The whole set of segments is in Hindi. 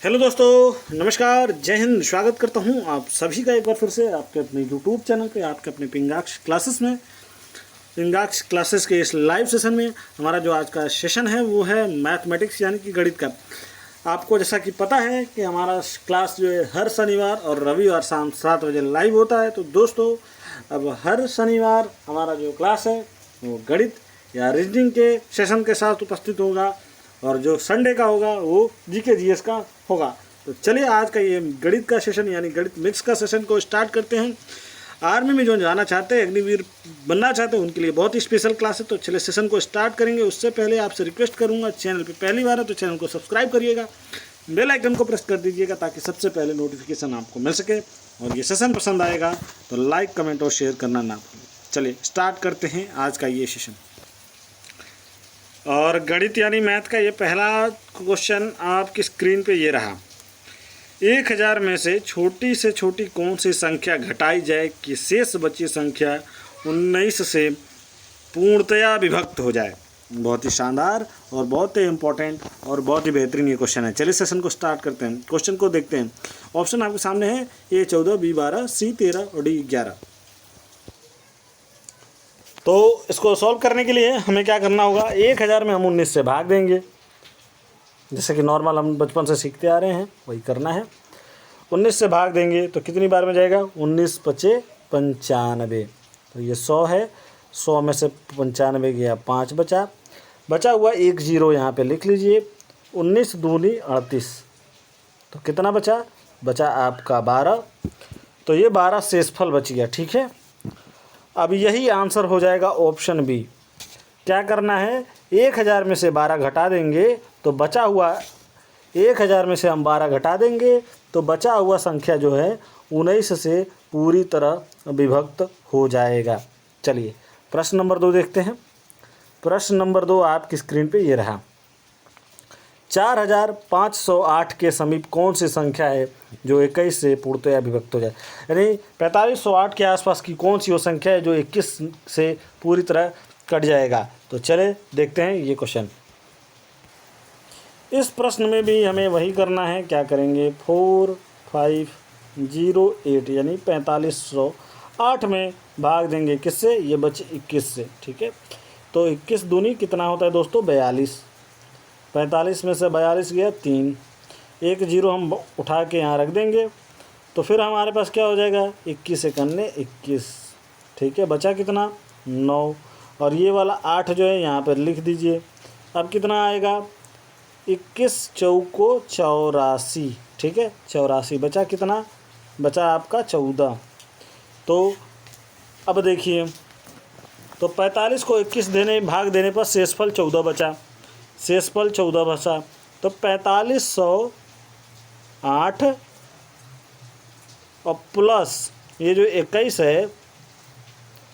हेलो दोस्तों, नमस्कार, जय हिंद। स्वागत करता हूं आप सभी का एक बार फिर से आपके अपने यूट्यूब चैनल पे, आपके अपने पिंगाक्ष क्लासेस में। पिंगाक्ष क्लासेस के इस लाइव सेशन में हमारा जो आज का सेशन है वो है मैथमेटिक्स यानी कि गणित का। आपको जैसा कि पता है कि हमारा क्लास जो है हर शनिवार और रविवार शाम 7 बजे लाइव होता है। तो दोस्तों, अब हर शनिवार हमारा जो क्लास है वो गणित या रीजनिंग के सेशन के साथ उपस्थित होगा, और जो संडे का होगा वो जीके जीएस का होगा। तो चलिए आज का ये गणित का सेशन यानी गणित मिक्स का सेशन को स्टार्ट करते हैं। आर्मी में जो जाना चाहते हैं, अग्निवीर बनना चाहते हैं, उनके लिए बहुत ही स्पेशल क्लास है। तो चलिए सेशन को स्टार्ट करेंगे। उससे पहले आपसे रिक्वेस्ट करूंगा, चैनल पे पहली बार है तो चैनल को सब्सक्राइब करिएगा, बेल आइकन को प्रेस कर दीजिएगा ताकि सबसे पहले नोटिफिकेशन आपको मिल सके। और ये सेशन पसंद आएगा तो लाइक, कमेंट और शेयर करना ना भूलें। चलिए स्टार्ट करते हैं आज का ये सेशन। और गणित यानी मैथ का ये पहला क्वेश्चन आपकी स्क्रीन पे ये रहा। 1000 में से छोटी कौन सी संख्या घटाई जाए कि शेष बची संख्या 19 से पूर्णतया विभक्त हो जाए। बहुत ही शानदार और बहुत ही इम्पोर्टेंट और बहुत ही बेहतरीन ये क्वेश्चन है। चलिए सेशन को स्टार्ट करते हैं। क्वेश्चन को देखते हैं। ऑप्शन आपके सामने है A14, B12, C13 और D11। तो इसको सॉल्व करने के लिए हमें क्या करना होगा, 1000 में हम 19 से भाग देंगे, जैसे कि नॉर्मल हम बचपन से सीखते आ रहे हैं वही करना है। 19 से भाग देंगे तो कितनी बार में जाएगा, 19 पचे 95। तो ये 100 है, 100 में से 95 गया, 5 बचा हुआ 1 0 यहाँ पे लिख लीजिए। 19 दूनी 38, तो कितना बचा आपका 12। तो ये 12 शेषफल बच गया, ठीक है। अब यही आंसर हो जाएगा ऑप्शन बी। क्या करना है, 1000 में से 12 घटा देंगे तो बचा हुआ 1000 में से हम 12 घटा देंगे तो बचा हुआ संख्या जो है 19 से पूरी तरह विभक्त हो जाएगा। चलिए प्रश्न नंबर 2 देखते हैं। प्रश्न नंबर 2 आपकी स्क्रीन पे ये रहा। 4508 के समीप कौन सी संख्या है जो 21 से पूर्णतया विभक्त हो जाए। यानी 4508 के आसपास की कौन सी वो संख्या है जो 21 से पूरी तरह कट जाएगा। तो चले देखते हैं ये क्वेश्चन। इस प्रश्न में भी हमें वही करना है। क्या करेंगे, 4508 यानी 4508 में भाग देंगे किससे, ये बचे 21 से, ठीक है। तो 21 दूनी कितना होता है दोस्तों, 42। 45 में से 42 गया 3, 1 0 हम उठा के यहाँ रख देंगे। तो फिर हमारे पास क्या हो जाएगा, 21 एक अन्य 21, ठीक है। बचा कितना, 9, और ये वाला 8 जो है यहाँ पर लिख दीजिए। अब कितना आएगा, 21 चौको 84, ठीक है, 84। बचा कितना, बचा आपका 14। तो अब देखिए, तो 45 को 21 भाग देने पर शेषफल 14 बचा, शेषफल 14 बचा। तो 4508 और प्लस ये जो 21 है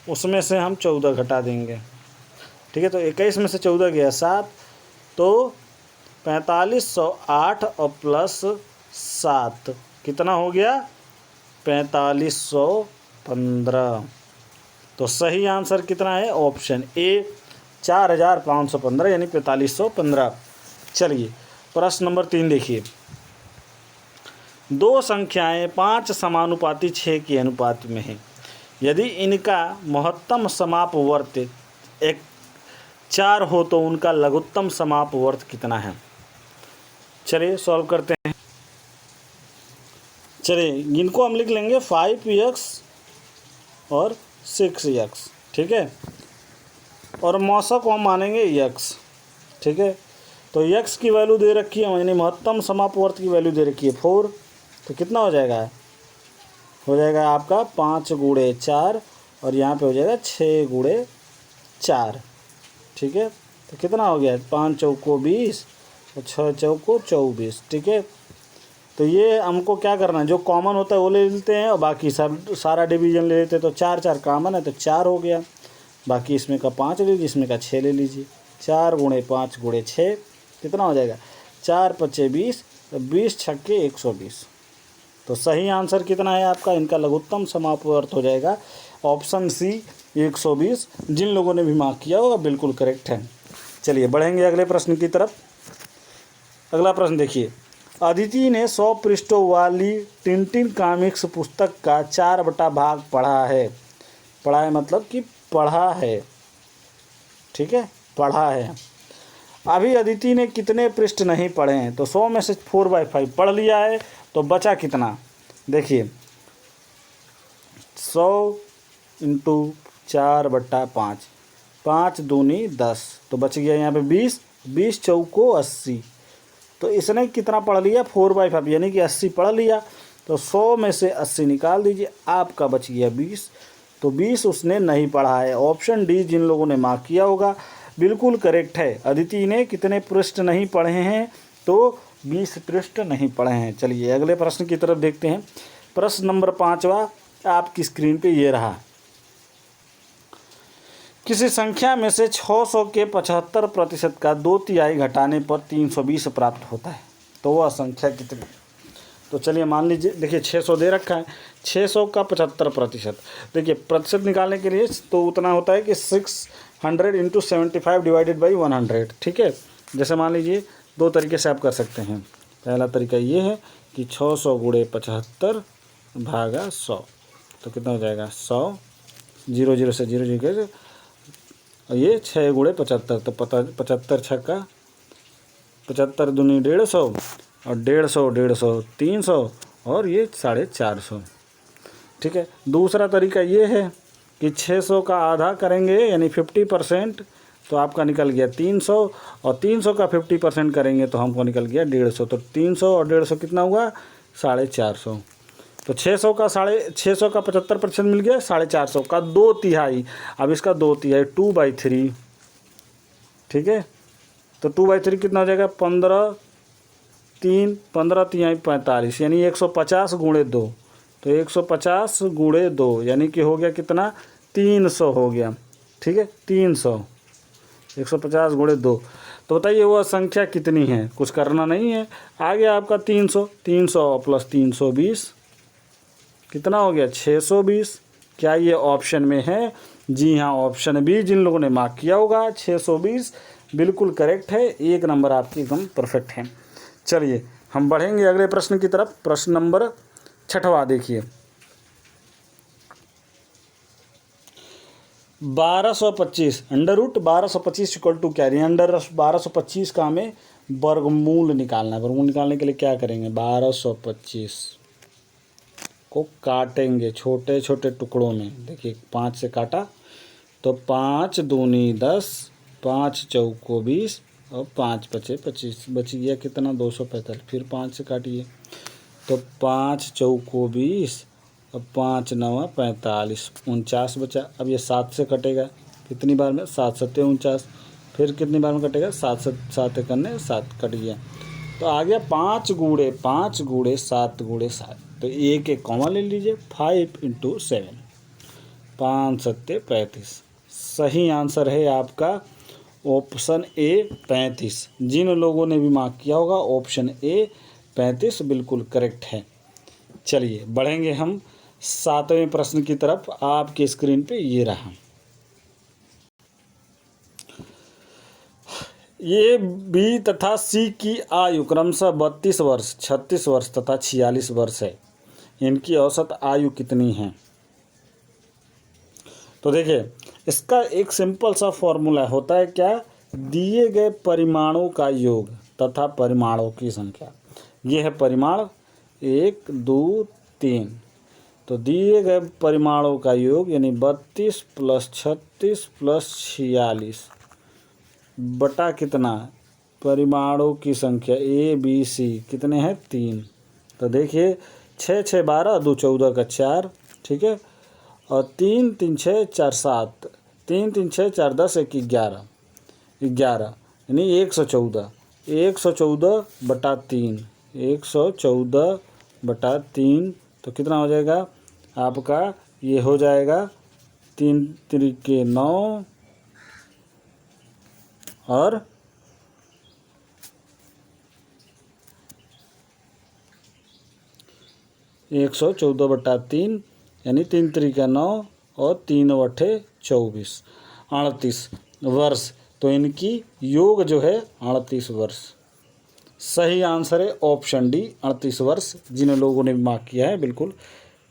उसमें से हम 14 घटा देंगे, ठीक है। तो 21 में से 14 गया 7, तो 4508 और प्लस 7 कितना हो गया, 4515। तो सही आंसर कितना है, ऑप्शन ए 4515 यानी 4515। चलिए प्रश्न नंबर 3 देखिए। दो संख्याएं 5 समानुपाती 6 के अनुपात में हैं। यदि इनका महत्तम समापवर्त 4 हो तो उनका लघुत्तम समापवर्त कितना है। चलिए सॉल्व करते हैं। चलिए इनको हम लिख लेंगे 5x और 6x, ठीक है। और मौसा को हम मानेंगे x, ठीक है। तो x की वैल्यू दे रखी है, यानी महत्तम समापवर्त की वैल्यू दे रखी है 4। तो कितना हो जाएगा, हो जाएगा आपका 5 गुणे 4 और यहाँ पे हो जाएगा 6 गुणे 4, ठीक है। तो कितना हो गया, 5 चौको 20 और 6 चौको 24, ठीक है। तो ये हमको क्या करना है, जो कॉमन होता है वो ले लेते हैं और बाकी सब सारा डिवीजन ले लेते हैं। तो 4 4 कॉमन है तो 4 हो गया, बाकी इसमें का 5 ले लीजिए, इसमें का 6 ले लीजिए। 4 गुणे 5 गुणे 6 कितना हो जाएगा, 4 पचे 20, 20 छक्के 120। तो सही आंसर कितना है आपका, इनका लघुत्तम समापवर्त हो जाएगा ऑप्शन सी 120। जिन लोगों ने भी मार्क किया होगा बिल्कुल करेक्ट है। चलिए बढ़ेंगे अगले प्रश्न की तरफ। अगला प्रश्न देखिए। अदिति ने 100 पृष्ठों वाली टिंटिन कॉमिक्स पुस्तक का 4 भाग पढ़ा है। पढ़ा है मतलब कि पढ़ा है, ठीक है, पढ़ा है। अभी अदिति ने कितने पृष्ठ नहीं पढ़े हैं? तो 100 में से 4/5 पढ़ लिया है, तो बचा कितना? देखिए 100 × 4/5, 5 दूनी 10, तो बच गया यहाँ पे 20, 20 चौको 80। तो इसने कितना पढ़ लिया? 4/5, यानी कि 80 पढ़ लिया। तो 100 में से 80 निकाल दीजिए, आपका बच गया 20। तो 20 उसने नहीं पढ़ा है। ऑप्शन डी जिन लोगों ने मार्क किया होगा बिल्कुल करेक्ट है। अदिति ने कितने पृष्ठ नहीं पढ़े हैं? तो 20 पृष्ठ नहीं पढ़े हैं। चलिए अगले प्रश्न की तरफ देखते हैं। प्रश्न नंबर 5वां आपकी स्क्रीन पे ये रहा। किसी संख्या में से 600 के 75% का 2/3 घटाने पर 320 प्राप्त होता है, तो वह संख्या कितनी? तो चलिए मान लीजिए, देखिए 600 दे रखा है, 600 का 75%। देखिए प्रतिशत निकालने के लिए तो उतना होता है कि 600 × 75 / 100, ठीक है। जैसे मान लीजिए 2 तरीके से आप कर सकते हैं। पहला तरीका ये है कि 600 × 75 भागा 100, तो कितना हो जाएगा? 100, 0 से 0 और ये 6 × 75, तो 75 छक्का 75 दूनी 150 और 150 300 और ये 450, ठीक है। दूसरा तरीका ये है कि 600 का आधा करेंगे यानी 50%, तो आपका निकल गया 300, और 300 का 50% करेंगे तो हमको निकल गया 150। तो 300 और 150 कितना हुआ? 450। तो 600 का 75% मिल गया, 450 का 2/3। अब इसका 2/3 2/3, ठीक है। तो 2/3 कितना हो जाएगा? 15 3 45, यानी 150 × 2। तो 150 × 2 यानी कि हो गया कितना? 300 हो गया, ठीक है, 300। 150 × 2, तो बताइए वह संख्या कितनी है? कुछ करना नहीं है, आ गया आपका 300। 300 + 320 कितना हो गया? 620। क्या ये ऑप्शन में है? जी हाँ, ऑप्शन बी जिन लोगों ने मार्क किया होगा 620 बिल्कुल करेक्ट है। 1 नंबर आपकी एकदम परफेक्ट है। चलिए हम बढ़ेंगे अगले प्रश्न की तरफ। प्रश्न नंबर 6वां देखिए। 1225 √1225 = क्या? अंडर 1225 का हमें वर्गमूल निकालना है। वर्गमूल निकालने के लिए क्या करेंगे? 1225 को काटेंगे छोटे छोटे टुकड़ों में। देखिए 5 से काटा तो 5 दूनी 10, 5 चौको 20 और 5 बचे 25, बच गया कितना? 245। फिर 5 से काटिए तो 5 चौको 20 और 5 9 45, 49 बचा। अब ये 7 से कटेगा, कितनी बार में? 7 7 49। फिर कितनी बार में कटेगा? 7 7 7 कट गया। तो आ गया 5 × 5 × 7 × 7। तो एक कॉमा ले लीजिए, 5 × 7, 5 7 35। सही आंसर है आपका ऑप्शन ए 35। जिन लोगों ने भी मार्क किया होगा ऑप्शन ए 35 बिल्कुल करेक्ट है। चलिए बढ़ेंगे हम 7वें प्रश्न की तरफ। आपके स्क्रीन पे ये रहा। ये बी तथा सी की आयु क्रमशः 32 वर्ष, 36 वर्ष तथा 46 वर्ष है। इनकी औसत आयु कितनी है? तो देखिए इसका एक सिंपल सा फॉर्मूला होता है। क्या? दिए गए परिमाणों का योग तथा परिमाणों की संख्या। ये है परिमाण 1 2 3। तो दिए गए परिमाणों का योग यानी 32 + 36 + 46 बटा कितना? परिमाणों की संख्या ए बी सी कितने हैं? 3। तो देखिए 6 6 12 2 14 का 4, ठीक है, और 3 3 6 4 7, 3 3 6 4 10 1 11, 11 यानी 114। 114 बटा 3, 114 बटा 3, तो कितना हो जाएगा आपका? ये हो जाएगा 3 3 9 और 114 बटा 3 यानी 3 3 9 और 3 8 24, 38 वर्ष। तो इनकी योग जो है 38 वर्ष। सही आंसर है ऑप्शन डी 38 वर्ष। जिन लोगों ने मार्क किया है बिल्कुल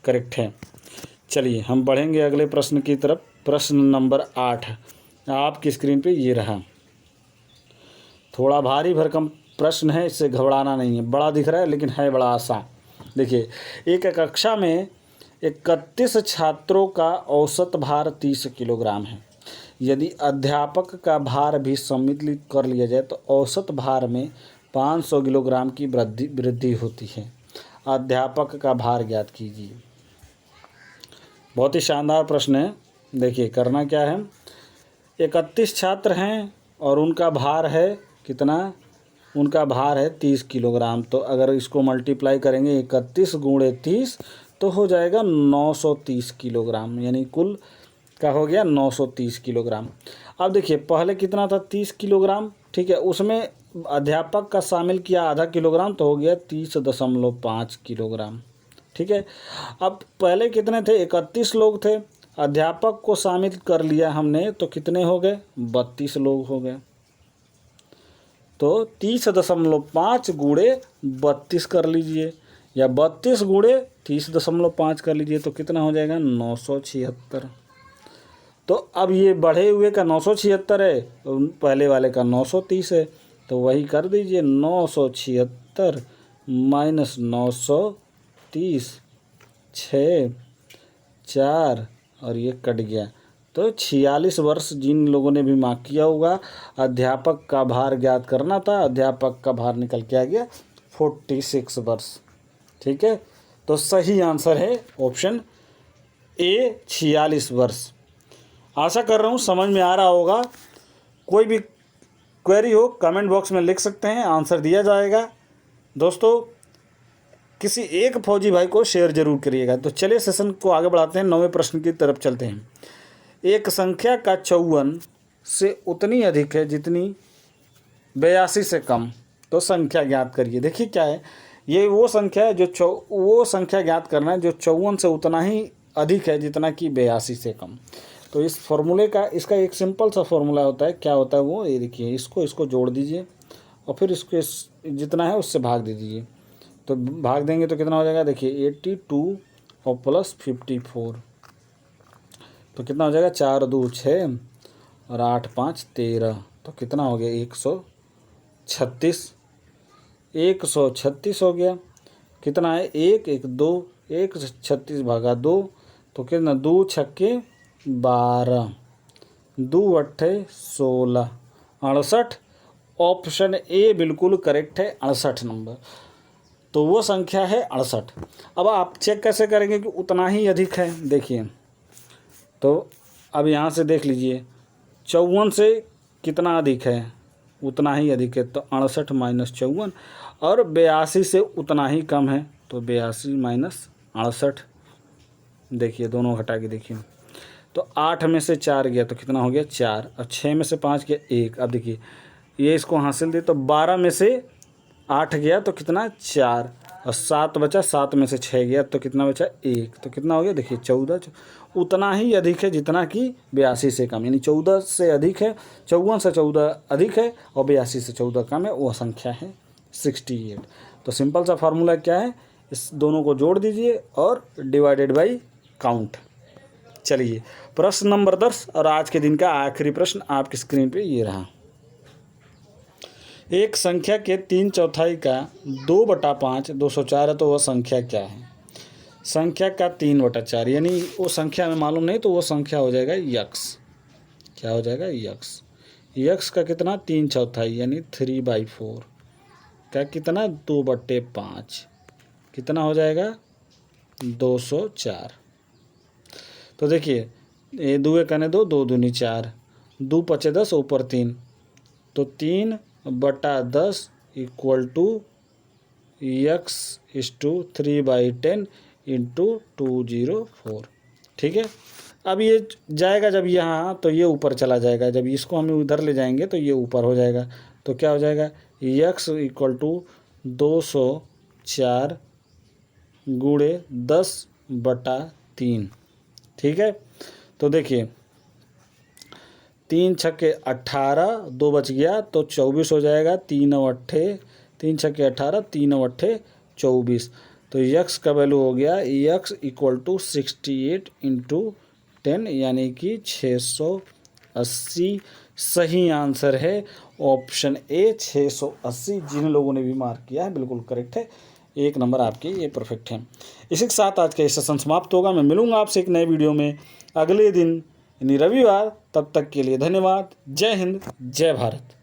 करेक्ट है। चलिए हम बढ़ेंगे अगले प्रश्न की तरफ। प्रश्न नंबर 8 आपकी स्क्रीन पे ये रहा। थोड़ा भारी भरकम प्रश्न है, इससे घबराना नहीं है। बड़ा दिख रहा है लेकिन है बड़ा आसान। देखिए, एक कक्षा में 31 छात्रों का औसत भार 30 किलोग्राम है। यदि अध्यापक का भार भी सम्मिलित कर लिया जाए तो औसत भार में 500 किलोग्राम की वृद्धि होती है। अध्यापक का भार ज्ञात कीजिए। बहुत ही शानदार प्रश्न है। देखिए करना क्या है, 31 छात्र हैं और उनका भार है कितना, उनका भार है 30 किलोग्राम। तो अगर इसको मल्टीप्लाई करेंगे 31 गुणे 30 तो हो जाएगा 930 किलोग्राम, यानी कुल का हो गया 930 किलोग्राम। अब देखिए पहले कितना था 30 किलोग्राम, ठीक है, उसमें अध्यापक का शामिल किया आधा किलोग्राम तो हो गया 30.5 किलोग्राम, ठीक है। अब पहले कितने थे, 31 लोग थे, अध्यापक को शामिल कर लिया हमने तो कितने हो गए, 32 लोग हो गए। तो 30.5 गुणे 32 कर लीजिए या 32 गुणे 30.5 कर लीजिए तो कितना हो जाएगा 976। तो अब ये बढ़े हुए का 976 है, तो पहले वाले का 930 है, तो वही कर दीजिए 976 माइनस 930, 6 4 और ये कट गया। तो 46 वर्ष जिन लोगों ने भी मार्क किया होगा, अध्यापक का भार ज्ञात करना था, अध्यापक का भार निकल के आ गया 46 वर्ष, ठीक है। तो सही आंसर है ऑप्शन ए 46 वर्ष। आशा कर रहा हूँ समझ में आ रहा होगा। कोई भी क्वेरी हो कमेंट बॉक्स में लिख सकते हैं, आंसर दिया जाएगा। दोस्तों किसी एक फौजी भाई को शेयर जरूर करिएगा। तो चलिए सेशन को आगे बढ़ाते हैं, 9वें प्रश्न की तरफ चलते हैं। एक संख्या का 54 से उतनी अधिक है जितनी 82 से कम, तो संख्या ज्ञात करिए। देखिए क्या है, ये वो संख्या है जो वो संख्या ज्ञात करना है जो 54 से उतना ही अधिक है जितना कि 82 से कम। तो इस फॉर्मूले का, इसका एक सिंपल सा फॉर्मूला होता है। क्या होता है वो, ये देखिए, इसको जोड़ दीजिए और फिर इसको जितना है उससे भाग दे दीजिए। तो भाग देंगे तो कितना हो जाएगा, देखिए 82 और प्लस 54 तो कितना हो जाएगा, 4 2 6 और 8 5 13, तो कितना हो गया 136 136 हो गया। कितना है 1 1 2 136 भागा 2 तो कितना 2 छक्के 12 2 अट्ठे 16 68। ऑप्शन ए बिल्कुल करेक्ट है, 68 नंबर। तो वो संख्या है 68। अब आप चेक कैसे करेंगे कि उतना ही अधिक है। देखिए तो अब यहाँ से देख लीजिए 54 से कितना अधिक है, उतना ही अधिक है, तो 68 माइनस 54, और 82 से उतना ही कम है तो 82 माइनस 68। देखिए दोनों घटा के देखिए, तो 8 में से 4 गया तो कितना हो गया 4, और 6 में से 5 गया 1। अब देखिए ये इसको हासिल दे तो 12 में से 8 गया तो कितना 4, और 7 बचा, 7 में से 6 गया तो कितना बचा 1, तो कितना हो गया देखिए 14। उतना ही अधिक है जितना कि 82 से कम, यानी 14 से अधिक है, 54 से 14 अधिक है और 82 से 14 कम है, वो संख्या है 68। तो सिंपल सा फार्मूला क्या है, इस दोनों को जोड़ दीजिए और डिवाइडेड बाई काउंट। चलिए प्रश्न नंबर 10 और आज के दिन का आखिरी प्रश्न आपकी स्क्रीन पे ये रहा। एक संख्या के 3/4 का 2/5 204 है, तो वह संख्या क्या है। संख्या का 3/4 यानी वो संख्या में मालूम नहीं तो वो संख्या हो जाएगा यक्स। क्या हो जाएगा यक्स। यक्स का कितना 3/4 यानी 3/4 का कितना 2/5 कितना हो जाएगा 204। तो देखिए ये 2 कने 2 2 दूनी 4 2 5 10 ऊपर 3 तो 3/10 equal to x is to 3/10 into 204। ठीक है, अब ये जाएगा जब यहाँ तो ये ऊपर चला जाएगा, जब इसको हम उधर ले जाएंगे तो ये ऊपर हो जाएगा। तो क्या हो जाएगा यक्स इक्वल टू 204 गुणे 10/3। ठीक है, तो देखिए 3 छक्के 18 2 बच गया तो 24 हो जाएगा, 3 और 8 3 छक्के 18, 3 और 8 24। तो यक्स का वैल्यू हो गया यक्स इक्वल टू 68 इंटू 10 यानी कि 680। सही आंसर है ऑप्शन ए 680। जिन लोगों ने भी मार्क किया है बिल्कुल करेक्ट है, 1 नंबर आपके ये परफेक्ट है। इसी के साथ आज का सेशन समाप्त होगा। मैं मिलूंगा आपसे एक नए वीडियो में अगले दिन यानी रविवार। तब तक के लिए धन्यवाद। जय हिंद, जय भारत।